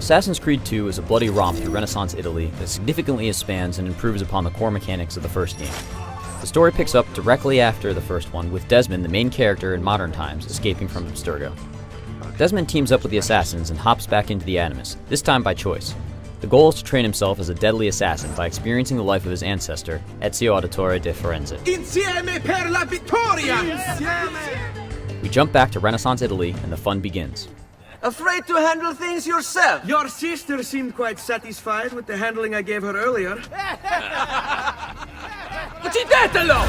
Assassin's Creed 2 is a bloody romp through Renaissance Italy that significantly expands and improves upon the core mechanics of the first game. The story picks up directly after the first one, with Desmond, the main character in modern times, escaping from Abstergo. Desmond teams up with the assassins and hops back into the Animus, this time by choice. The goal is to train himself as a deadly assassin by experiencing the life of his ancestor, Ezio Auditore de Firenze. Insieme per la vittoria! Insieme! We jump back to Renaissance Italy and the fun begins. Afraid to handle things yourself? Your sister seemed quite satisfied with the handling I gave her earlier. Uccidetelo!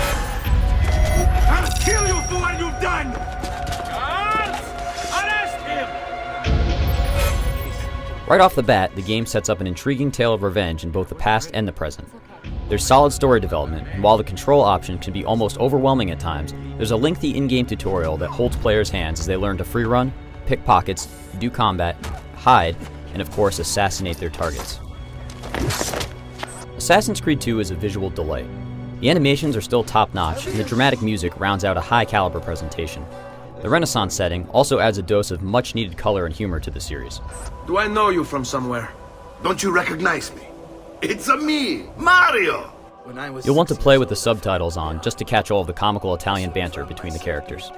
I'll kill you for what you've done! Guards! Arrest him! Right off the bat, the game sets up an intriguing tale of revenge in both the past and the present. There's solid story development, and while the control option can be almost overwhelming at times, there's a lengthy in-game tutorial that holds players' hands as they learn to free run, pick pockets, do combat, hide, and of course assassinate their targets. Assassin's Creed 2 is a visual delight. The animations are still top-notch, and the dramatic music rounds out a high-caliber presentation. The Renaissance setting also adds a dose of much-needed color and humor to the series. Do I know you from somewhere? Don't you recognize me? It's me, Mario! You'll want to play with the subtitles on just to catch all of the comical Italian banter between the characters.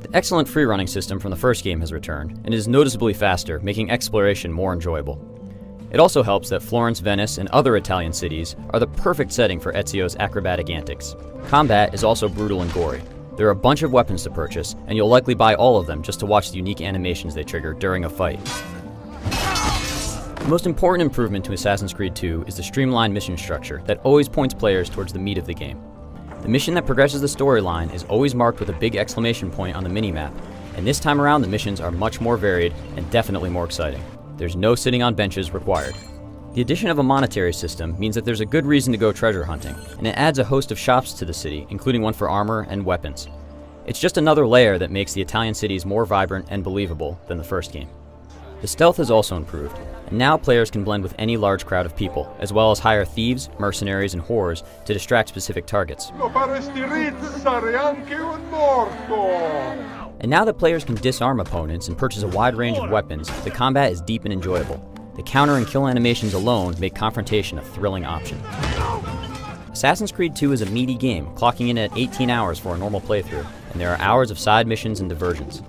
The excellent free-running system from the first game has returned, and is noticeably faster, making exploration more enjoyable. It also helps that Florence, Venice, and other Italian cities are the perfect setting for Ezio's acrobatic antics. Combat is also brutal and gory. There are a bunch of weapons to purchase, and you'll likely buy all of them just to watch the unique animations they trigger during a fight. The most important improvement to Assassin's Creed 2 is the streamlined mission structure that always points players towards the meat of the game. The mission that progresses the storyline is always marked with a big exclamation point on the minimap, and this time around the missions are much more varied and definitely more exciting. There's no sitting on benches required. The addition of a monetary system means that there's a good reason to go treasure hunting, and it adds a host of shops to the city, including one for armor and weapons. It's just another layer that makes the Italian cities more vibrant and believable than the first game. The stealth has also improved, and now players can blend with any large crowd of people, as well as hire thieves, mercenaries, and whores to distract specific targets. And now that players can disarm opponents and purchase a wide range of weapons, the combat is deep and enjoyable. The counter and kill animations alone make confrontation a thrilling option. Assassin's Creed 2 is a meaty game, clocking in at 18 hours for a normal playthrough, and there are hours of side missions and diversions.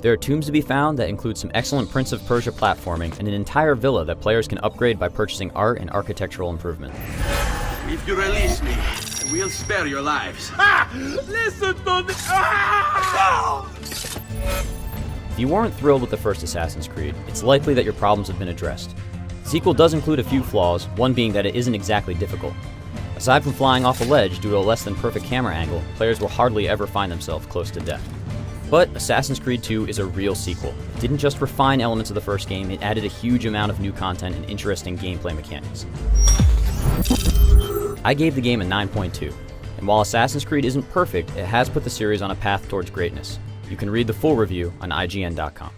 There are tombs to be found that include some excellent Prince of Persia platforming and an entire villa that players can upgrade by purchasing art and architectural improvement. If you release me, we'll spare your lives. Ah! Listen to me! Ah! If you weren't thrilled with the first Assassin's Creed, it's likely that your problems have been addressed. The sequel does include a few flaws, one being that it isn't exactly difficult. Aside from flying off a ledge due to a less than perfect camera angle, players will hardly ever find themselves close to death. But Assassin's Creed 2 is a real sequel. It didn't just refine elements of the first game, it added a huge amount of new content and interesting gameplay mechanics. I gave the game a 9.2, and while Assassin's Creed isn't perfect, it has put the series on a path towards greatness. You can read the full review on IGN.com.